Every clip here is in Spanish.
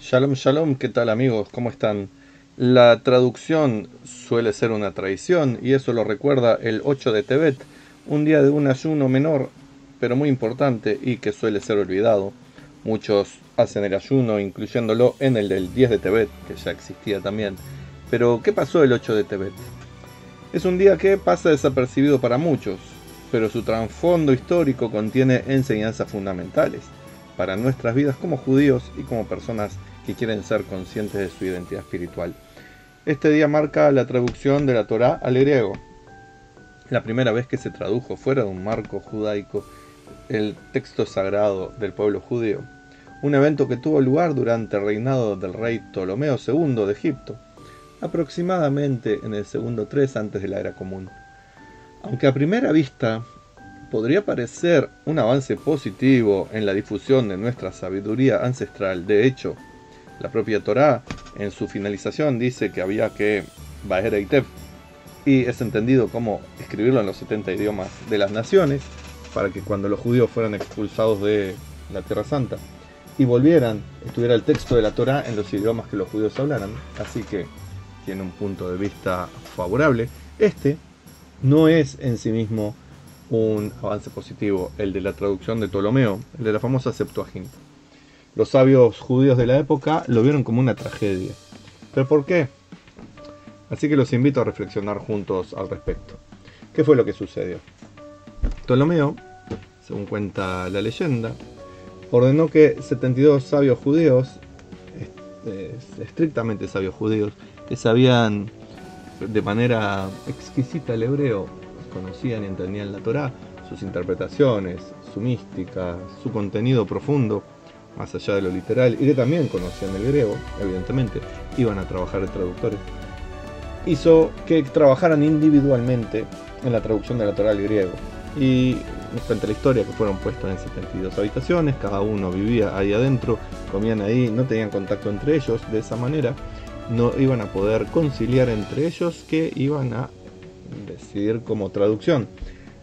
Shalom, shalom, ¿qué tal amigos? ¿Cómo están? La traducción suele ser una tradición y eso lo recuerda el 8 de Tebet, un día de un ayuno menor, pero muy importante y que suele ser olvidado. Muchos hacen el ayuno incluyéndolo en el del 10 de Tebet, que ya existía también. Pero, ¿qué pasó el 8 de Tebet? Es un día que pasa desapercibido para muchos, pero su trasfondo histórico contiene enseñanzas fundamentales para nuestras vidas como judíos y como personas que quieren ser conscientes de su identidad espiritual. Este día marca la traducción de la Torá al griego, la primera vez que se tradujo fuera de un marco judaico el texto sagrado del pueblo judío, un evento que tuvo lugar durante el reinado del rey Ptolomeo II de Egipto, aproximadamente en el segundo 3 antes de la era común. Aunque a primera vista podría parecer un avance positivo en la difusión de nuestra sabiduría ancestral, de hecho, la propia Torá en su finalización dice que había que Baer Eitef, y es entendido como escribirlo en los 70 idiomas de las naciones, para que cuando los judíos fueran expulsados de la Tierra Santa y volvieran, estuviera el texto de la Torá en los idiomas que los judíos hablaran. Así que tiene un punto de vista favorable. Este no es en sí mismo un avance positivo, el de la traducción de Ptolomeo, el de la famosa Septuaginta. Los sabios judíos de la época lo vieron como una tragedia. ¿Pero por qué? Así que los invito a reflexionar juntos al respecto. ¿Qué fue lo que sucedió? Ptolomeo, según cuenta la leyenda, ordenó que 72 sabios judíos, estrictamente sabios judíos, que sabían de manera exquisita el hebreo, conocían y entendían la Torá, sus interpretaciones, su mística, su contenido profundo, más allá de lo literal, y que también conocían el griego, evidentemente, iban a trabajar de traductores, hizo que trabajaran individualmente en la traducción de la Torá al griego. Y nos cuenta la historia que fueron puestos en 72 habitaciones, cada uno vivía ahí adentro, comían ahí, no tenían contacto entre ellos, de esa manera no iban a poder conciliar entre ellos que iban a decidir como traducción.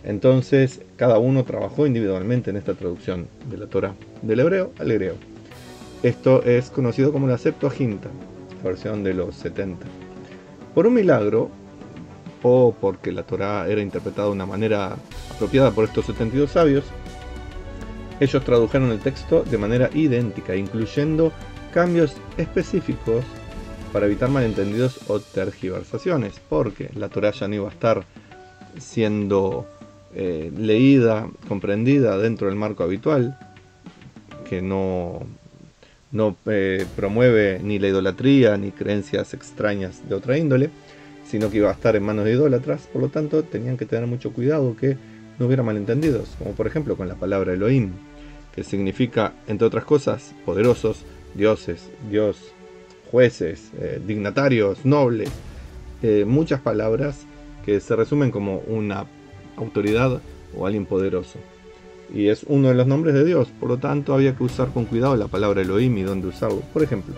Entonces cada uno trabajó individualmente en esta traducción de la Torá, del hebreo al griego. Esto es conocido como la Septuaginta, la versión de los 70. Por un milagro, o porque la Torá era interpretada de una manera apropiada por estos 72 sabios, ellos tradujeron el texto de manera idéntica, incluyendo cambios específicos para evitar malentendidos o tergiversaciones, porque la Torá ya no iba a estar siendo leída, comprendida dentro del marco habitual, que no promueve ni la idolatría ni creencias extrañas de otra índole, sino que iba a estar en manos de idólatras. Por lo tanto, tenían que tener mucho cuidado que no hubiera malentendidos, como por ejemplo con la palabra Elohim, que significa, entre otras cosas, poderosos, dioses, Dios, jueces, dignatarios, nobles, muchas palabras que se resumen como una autoridad o alguien poderoso. Y es uno de los nombres de Dios, por lo tanto había que usar con cuidado la palabra Elohim y dónde usarlo, por ejemplo.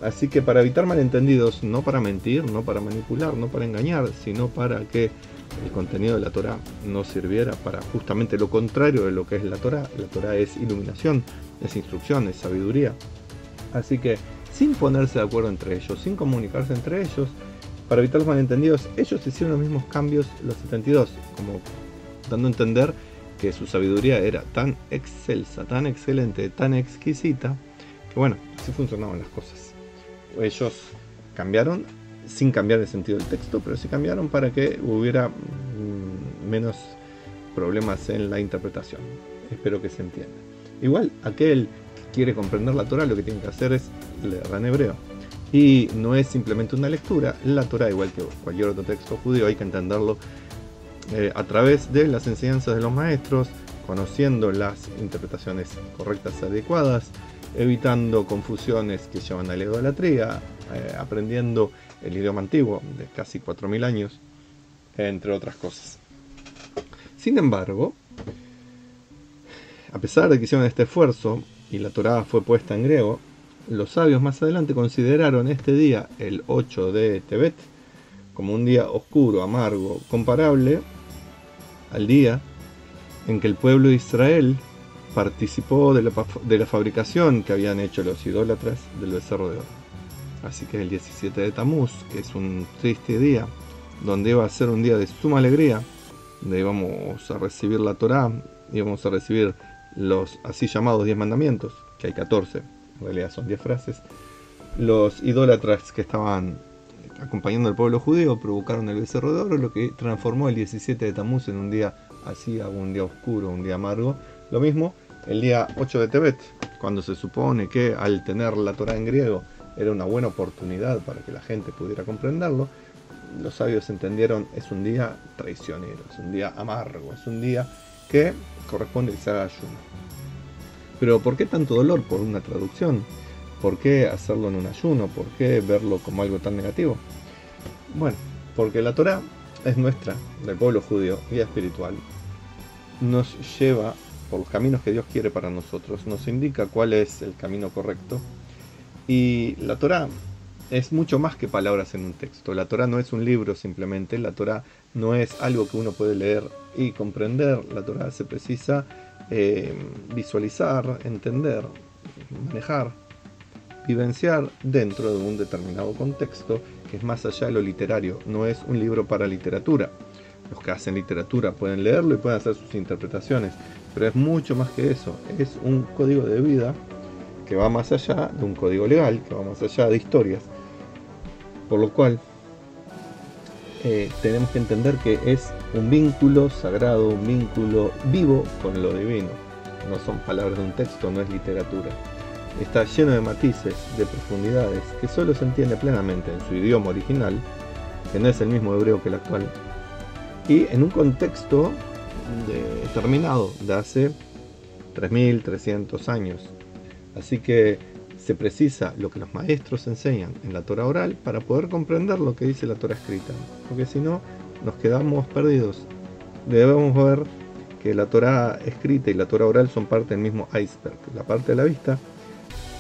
Así que para evitar malentendidos, no para mentir, no para manipular, no para engañar, sino para que el contenido de la Torá no sirviera para justamente lo contrario de lo que es la Torá. La Torá es iluminación, es instrucción, es sabiduría. Así que sin ponerse de acuerdo entre ellos, sin comunicarse entre ellos, para evitar los malentendidos, ellos hicieron los mismos cambios los 72, como dando a entender que su sabiduría era tan excelsa, tan excelente, tan exquisita, que bueno, así funcionaban las cosas. Ellos cambiaron sin cambiar el sentido del texto, pero sí cambiaron para que hubiera menos problemas en la interpretación. Espero que se entienda. Igual, aquel que quiere comprender la Torá, lo que tiene que hacer es leerla en hebreo. Y no es simplemente una lectura. La Torá, igual que cualquier otro texto judío, hay que entenderlo a través de las enseñanzas de los maestros, conociendo las interpretaciones correctas y adecuadas, evitando confusiones que llevan a la idolatría, aprendiendo el idioma antiguo de casi 4000 años, entre otras cosas. Sin embargo, a pesar de que hicieron este esfuerzo y la Torá fue puesta en griego, los sabios más adelante consideraron este día, el 8 de Tebet, como un día oscuro, amargo, comparable al día en que el pueblo de Israel participó de la fabricación que habían hecho los idólatras del becerro de oro. Así que el 17 de Tamuz, que es un triste día, donde iba a ser un día de suma alegría, donde íbamos a recibir la Torá, íbamos a recibir los así llamados 10 mandamientos, que hay 14, en realidad son 10 frases. Los idólatras que estaban acompañando al pueblo judío provocaron el becerro de oro, lo que transformó el 17 de Tamuz en un día así, un día oscuro, un día amargo. Lo mismo el día 8 de Tebet, cuando se supone que al tener la Torá en griego era una buena oportunidad para que la gente pudiera comprenderlo. Los sabios entendieron, es un día traicionero, es un día amargo, es un día que corresponde que se haga ayuno. Pero ¿por qué tanto dolor por una traducción? ¿Por qué hacerlo en un ayuno? ¿Por qué verlo como algo tan negativo? Bueno, porque la Torá es nuestra, del pueblo judío, guía espiritual. Nos lleva por los caminos que Dios quiere para nosotros, nos indica cuál es el camino correcto. Y la Torá es mucho más que palabras en un texto. La Torá no es un libro simplemente, la Torá no es algo que uno puede leer y comprender. La Torá se precisa visualizar, entender, manejar, vivenciar dentro de un determinado contexto que es más allá de lo literario. No es un libro para literatura. Los que hacen literatura pueden leerlo y pueden hacer sus interpretaciones, pero es mucho más que eso. Es un código de vida que va más allá de un código legal, que va más allá de historias. Por lo cual tenemos que entender que es un vínculo sagrado, un vínculo vivo con lo divino. No son palabras de un texto, no es literatura. Está lleno de matices, de profundidades, que solo se entiende plenamente en su idioma original, que no es el mismo hebreo que el actual, y en un contexto determinado de hace 3300 años. Así que se precisa lo que los maestros enseñan en la Torá oral para poder comprender lo que dice la Torá escrita, porque si no nos quedamos perdidos. Debemos ver que la Torá escrita y la Torá oral son parte del mismo iceberg. La parte de la vista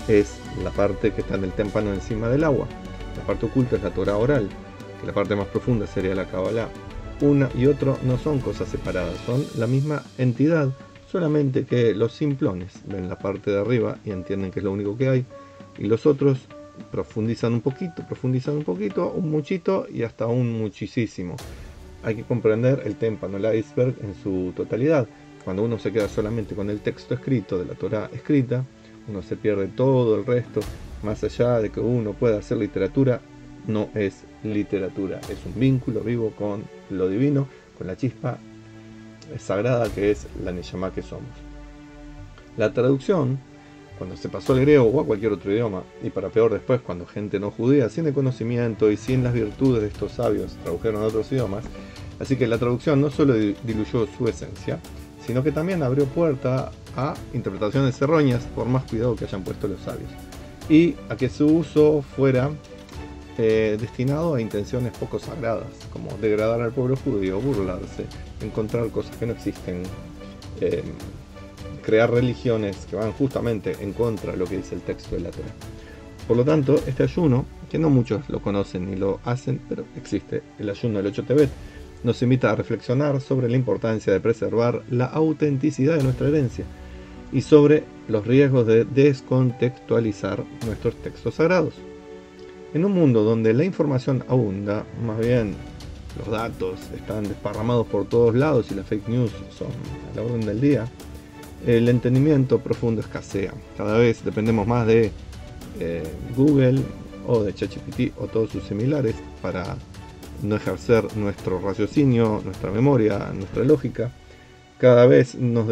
es la parte que está en el témpano encima del agua, la parte oculta es la Torá oral, que la parte más profunda sería la Kabbalah. Una y otro no son cosas separadas, son la misma entidad, solamente que los simplones ven la parte de arriba y entienden que es lo único que hay, y los otros profundizan un poquito, un muchito y hasta un muchísimo. Hay que comprender el témpano, el iceberg en su totalidad. Cuando uno se queda solamente con el texto escrito de la Torá escrita, uno se pierde todo el resto. Más allá de que uno pueda hacer literatura, no es literatura, es un vínculo vivo con lo divino, con la chispa sagrada que es la Neshama que somos. La traducción, cuando se pasó al griego o a cualquier otro idioma, y para peor después cuando gente no judía, sin el conocimiento y sin las virtudes de estos sabios, tradujeron a otros idiomas, así que la traducción no solo diluyó su esencia, sino que también abrió puerta a interpretaciones erróneas por más cuidado que hayan puesto los sabios, y a que su uso fuera destinado a intenciones poco sagradas, como degradar al pueblo judío, burlarse, encontrar cosas que no existen, crear religiones que van justamente en contra de lo que dice el texto de la Torá. Por lo tanto, este ayuno, que no muchos lo conocen ni lo hacen, pero existe, el ayuno del 8 Tebet, nos invita a reflexionar sobre la importancia de preservar la autenticidad de nuestra herencia y sobre los riesgos de descontextualizar nuestros textos sagrados. En un mundo donde la información abunda, más bien los datos están desparramados por todos lados y las fake news son a la orden del día, el entendimiento profundo escasea. Cada vez dependemos más de Google o de ChatGPT o todos sus similares para no ejercer nuestro raciocinio, nuestra memoria, nuestra lógica. Cada vez nos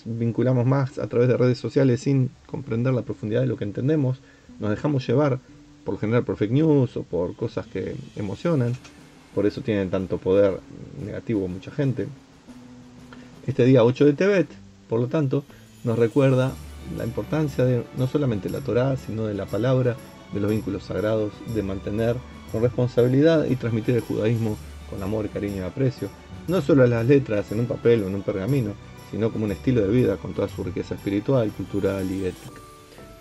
vinculamos más a través de redes sociales sin comprender la profundidad de lo que entendemos. Nos dejamos llevar por lo general por fake news o por cosas que emocionan. Por eso tienen tanto poder negativo mucha gente. Este día 8 de Tebet, por lo tanto, nos recuerda la importancia de no solamente la Torá, sino de la palabra, de los vínculos sagrados, de mantener con responsabilidad y transmitir el judaísmo con amor, cariño y aprecio, no solo a las letras en un papel o en un pergamino, sino como un estilo de vida con toda su riqueza espiritual, cultural y ética.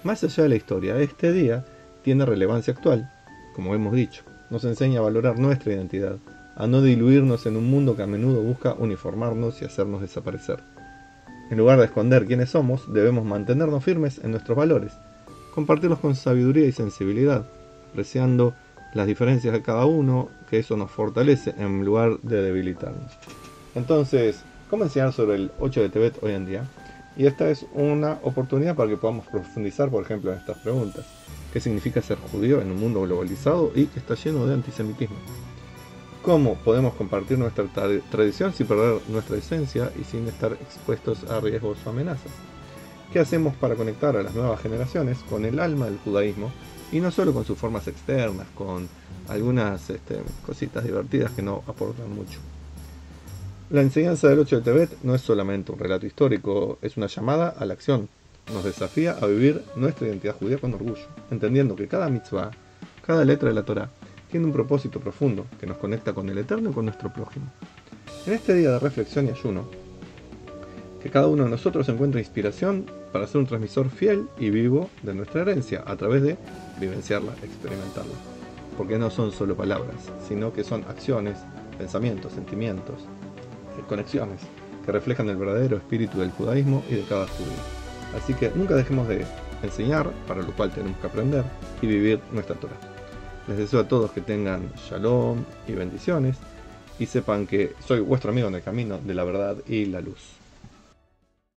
Más allá de la historia, este día tiene relevancia actual, como hemos dicho. Nos enseña a valorar nuestra identidad, a no diluirnos en un mundo que a menudo busca uniformarnos y hacernos desaparecer. En lugar de esconder quiénes somos, debemos mantenernos firmes en nuestros valores, compartirlos con sabiduría y sensibilidad, apreciando las diferencias de cada uno, que eso nos fortalece en lugar de debilitarnos. Entonces, ¿cómo enseñar sobre el 8 de Tebet hoy en día? Y esta es una oportunidad para que podamos profundizar, por ejemplo, en estas preguntas. ¿Qué significa ser judío en un mundo globalizado y que está lleno de antisemitismo? ¿Cómo podemos compartir nuestra tradición sin perder nuestra esencia y sin estar expuestos a riesgos o amenazas? ¿Qué hacemos para conectar a las nuevas generaciones con el alma del judaísmo y no solo con sus formas externas, con algunas cositas divertidas que no aportan mucho? La enseñanza del 8 de Tebet no es solamente un relato histórico, es una llamada a la acción. Nos desafía a vivir nuestra identidad judía con orgullo, entendiendo que cada mitzvah, cada letra de la Torá, tiene un propósito profundo que nos conecta con el Eterno y con nuestro prójimo. En este día de reflexión y ayuno, que cada uno de nosotros encuentre inspiración para ser un transmisor fiel y vivo de nuestra herencia, a través de vivenciarla, experimentarla. Porque no son solo palabras, sino que son acciones, pensamientos, sentimientos, conexiones, que reflejan el verdadero espíritu del judaísmo y de cada judío. Así que nunca dejemos de enseñar, para lo cual tenemos que aprender y vivir nuestra Torá. Les deseo a todos que tengan shalom y bendiciones, y sepan que soy vuestro amigo en el camino de la verdad y la luz.